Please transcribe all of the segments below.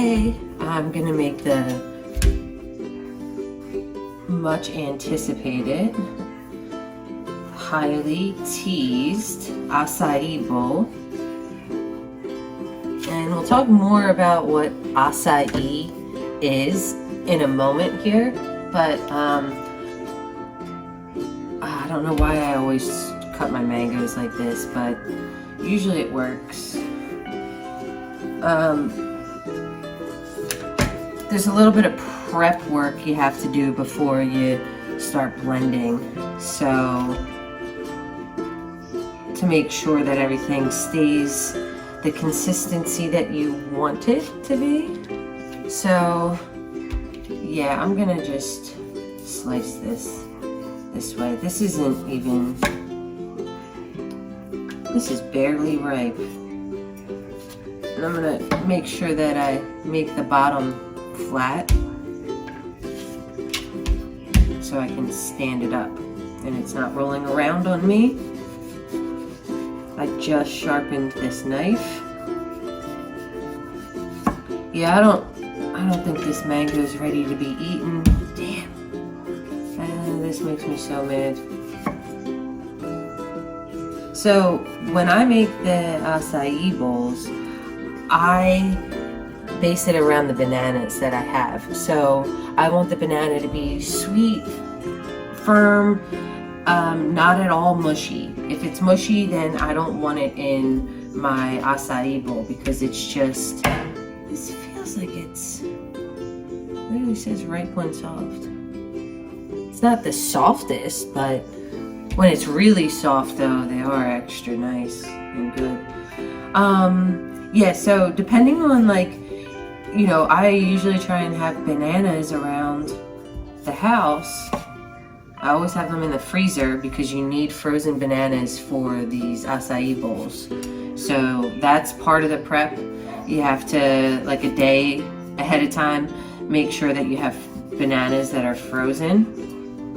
today I'm gonna make the much anticipated, highly teased acai bowl. And we'll talk more about what acai is in a moment here, but I don't know why I always cut my mangoes like this, but usually it works. There's a little bit of prep work you have to do before you start blending, so to make sure that everything stays the consistency that you want it to be. So yeah, I'm gonna just slice this way. This isn't even, this is barely ripe. And I'm gonna make sure that I make the bottom flat so I can stand it up and it's not rolling around on me. I just sharpened this knife. Yeah, I don't think this mango is ready to be eaten. Damn. This makes me so mad. So when I make the acai bowls, I base it around the bananas that I have. So I want the banana to be sweet, firm, not at all mushy. If it's mushy, then I don't want it in my acai bowl because it's just, this feels like it literally says ripe when soft. It's not the softest, but when it's really soft though, they are extra nice and good. Yeah, so depending on I usually try and have bananas around the house. I always have them in the freezer because you need frozen bananas for these acai bowls. So that's part of the prep. You have to, like a day ahead of time, make sure that you have bananas that are frozen,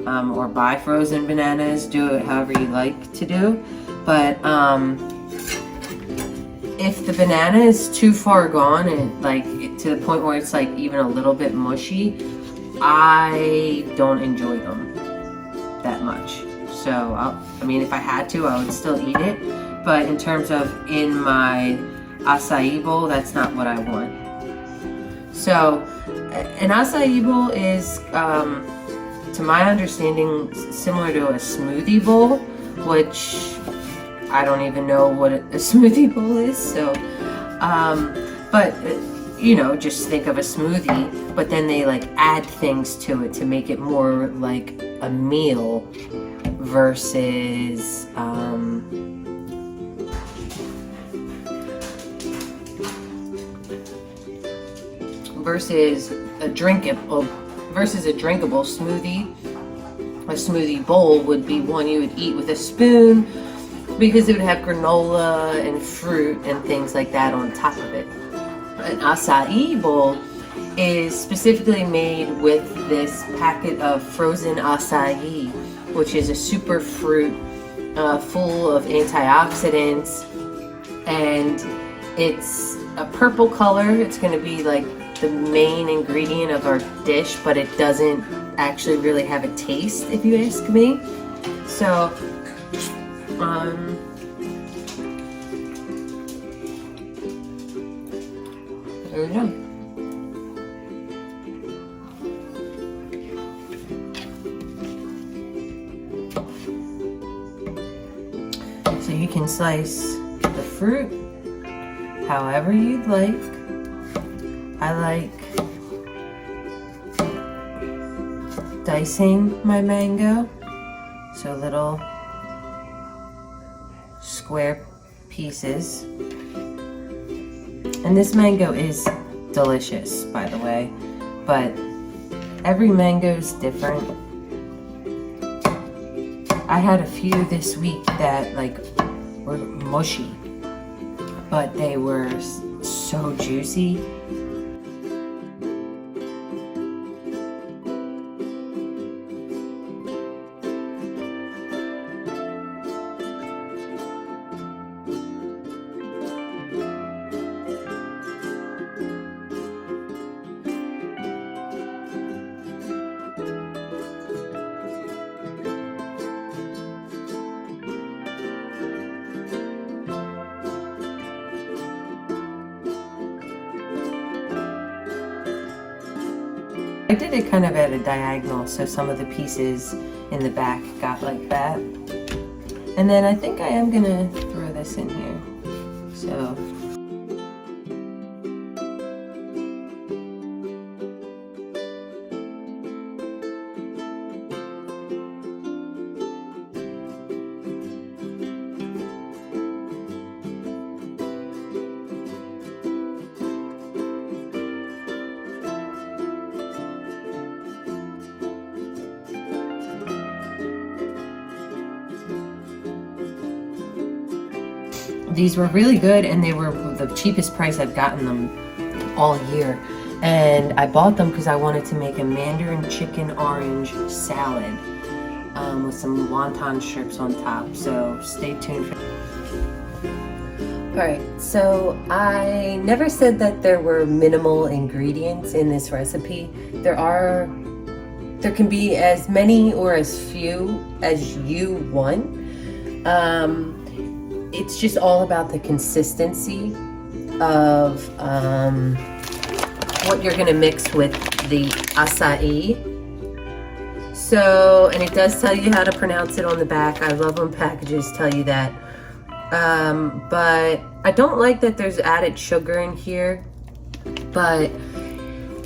or buy frozen bananas. Do it however you like to do. But if the banana is too far gone and to the point where it's like even a little bit mushy, I don't enjoy them that much. So I mean, if I had to, I would still eat it. But in terms of in my acai bowl, that's not what I want. So an acai bowl is, to my understanding, similar to a smoothie bowl, which I don't even know what a smoothie bowl is. So, but just think of a smoothie, but then they add things to it to make it more like a meal versus a drinkable smoothie. A smoothie bowl would be one you would eat with a spoon because it would have granola and fruit and things like that on top of it. An acai bowl is specifically made with this packet of frozen acai, which is a super fruit full of antioxidants, and it's a purple color. It's going to be like the main ingredient of our dish, but it doesn't actually really have a taste, if you ask me. So there we go. So you can slice the fruit however you'd like. I like dicing my mango, so little square pieces. And this mango is delicious, by the way, but every mango is different. I had a few this week that were mushy, but they were so juicy. did it kind of at a diagonal, so some of the pieces in the back got like that. And then I think I am gonna throw this in here. So these were really good, and they were the cheapest price I've gotten them all year. And I bought them because I wanted to make a Mandarin chicken orange salad with some wonton strips on top. So stay tuned for Alright, so I never said that there were minimal ingredients in this recipe. There can be as many or as few as you want. It's just all about the consistency of what you're gonna mix with the acai. So, and it does tell you how to pronounce it on the back. I love when packages tell you that. But I don't like that there's added sugar in here, but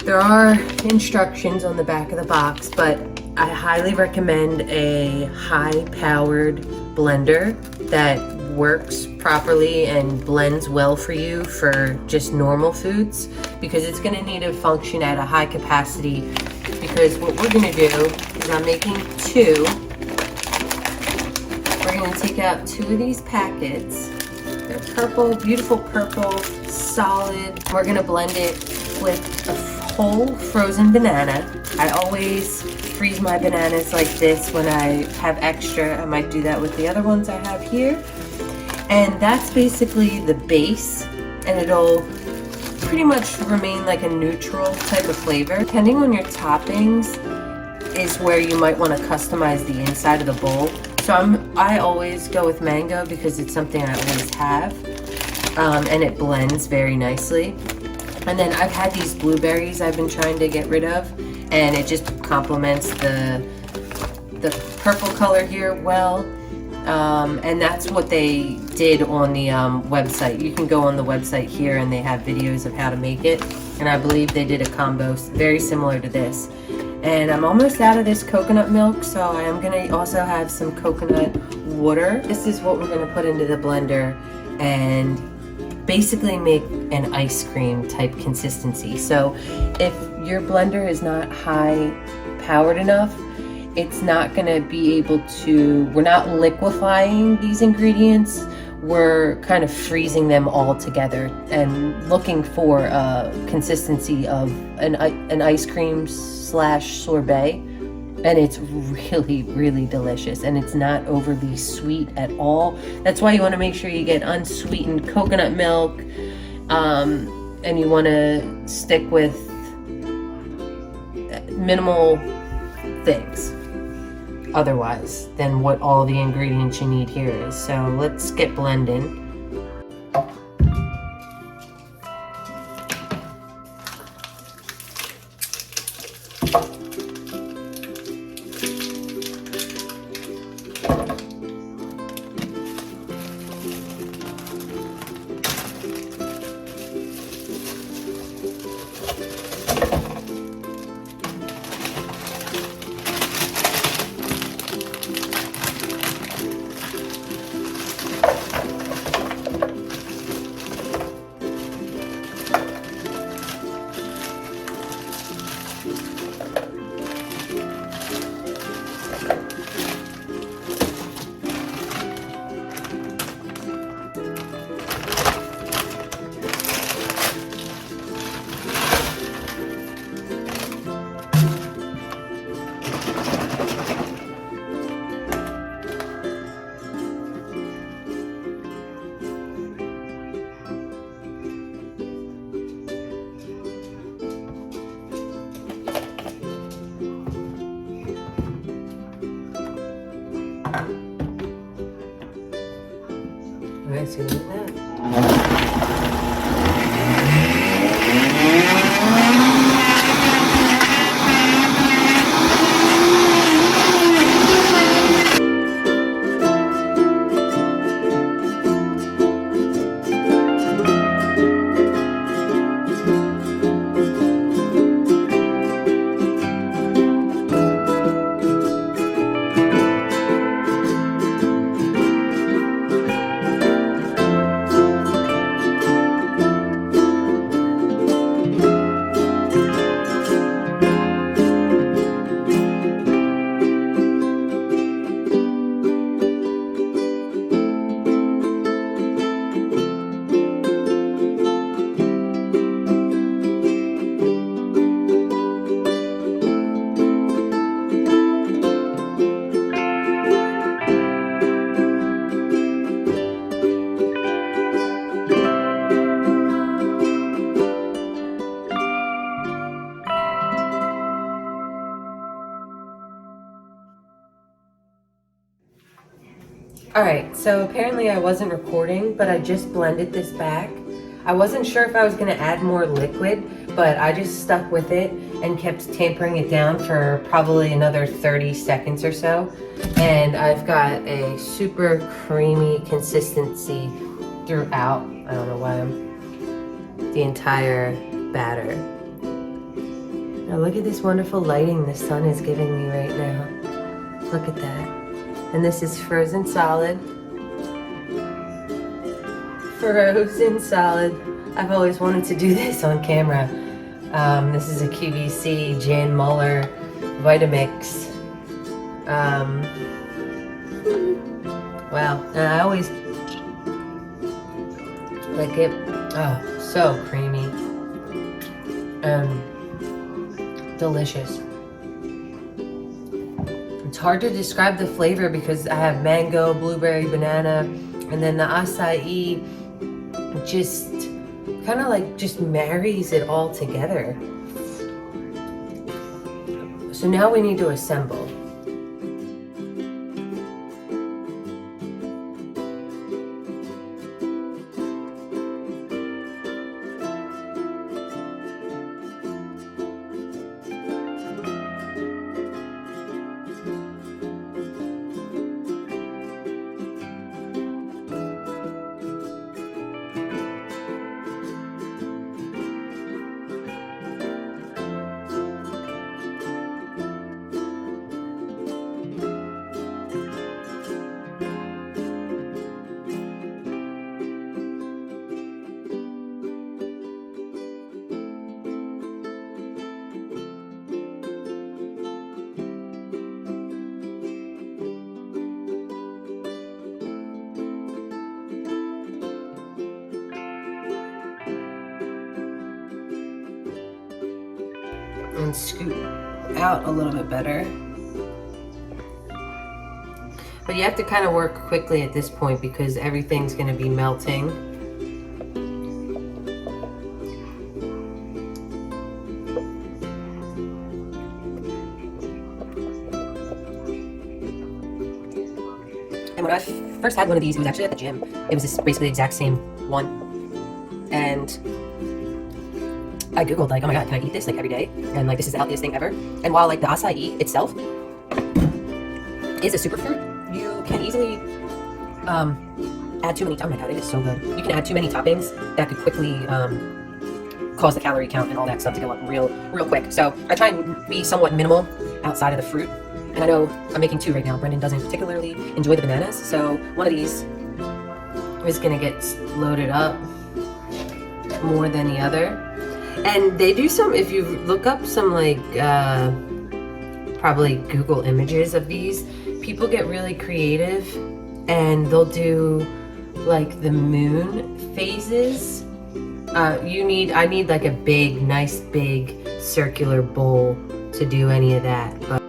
there are instructions on the back of the box. But I highly recommend a high-powered blender that works properly and blends well for you for just normal foods, because it's going to need to function at a high capacity. Because what we're going to do is I'm making two. We're going to take out two of these packets. They're purple, beautiful purple, solid. We're going to blend it with a whole frozen banana. I always freeze my bananas like this when I have extra. I might do that with the other ones I have here. And that's basically the base, and it'll pretty much remain like a neutral type of flavor. Depending on your toppings is where you might want to customize the inside of the bowl. So I always go with mango because it's something I always have, and it blends very nicely. And then I've had these blueberries I've been trying to get rid of, and it just complements the purple color here well. And that's what they did on the website. You can go on the website here and they have videos of how to make it. And I believe they did a combo very similar to this. And I'm almost out of this coconut milk, so I am going to also have some coconut water. This is what we're going to put into the blender and basically make an ice cream type consistency. So if your blender is not high powered enough, it's not going to be able to, we're not liquefying these ingredients, we're kind of freezing them all together and looking for a consistency of an ice cream / sorbet. And it's really, really delicious, and it's not overly sweet at all. That's why you want to make sure you get unsweetened coconut milk, and you want to stick with minimal things otherwise than what all the ingredients you need here is. So let's get blending. Alright, so look at that. Alright, so apparently I wasn't recording, but I just blended this back. I wasn't sure if I was going to add more liquid, but I just stuck with it and kept tampering it down for probably another 30 seconds or so. And I've got a super creamy consistency throughout. I don't know why the entire batter. Now look at this wonderful lighting the sun is giving me right now. Look at that. And this is frozen solid. Frozen solid. I've always wanted to do this on camera. This is a QVC Jan Muller Vitamix. Wow, and I always like it. Oh, so creamy. Delicious. It's hard to describe the flavor because I have mango, blueberry, banana, and then the acai just kind of like just marries it all together. So now we need to assemble. And scoop out a little bit better. But you have to kind of work quickly at this point because everything's going to be melting. And when I first had one of these, it was actually at the gym. It was basically the exact same one. And I googled like, oh my god, can I eat this like every day? And like, this is the healthiest thing ever. And while like the acai itself is a superfood, you can easily add too many. Oh my god, it is so good. You can add too many toppings that could quickly cause the calorie count and all that stuff to go up real quick. So I try and be somewhat minimal outside of the fruit. And I know I'm making two right now. Brendan doesn't particularly enjoy the bananas, so one of these is gonna get loaded up more than the other. And they do some, if you look up some like, probably Google images of these, people get really creative and they'll do like the moon phases. I need like a big, nice big circular bowl to do any of that. But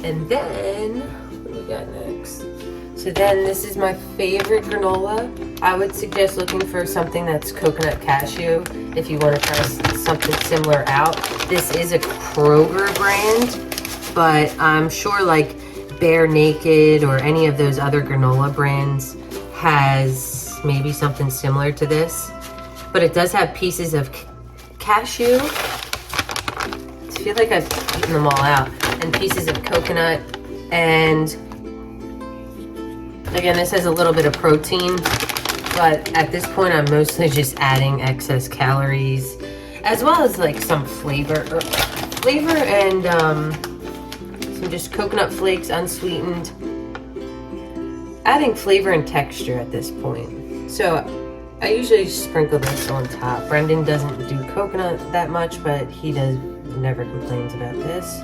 and then, what do we got next? So then this is my favorite granola. I would suggest looking for something that's coconut cashew if you want to try something similar out. This is a Kroger brand, but I'm sure like Bare Naked or any of those other granola brands has maybe something similar to this. But it does have pieces of cashew. I feel like I've eaten them all out. And pieces of coconut, and again, this has a little bit of protein, but at this point I'm mostly just adding excess calories as well as like some flavor and some just coconut flakes unsweetened, adding flavor and texture at this point. So I usually sprinkle this on top. Brendan doesn't do coconut that much, but he never complains about this.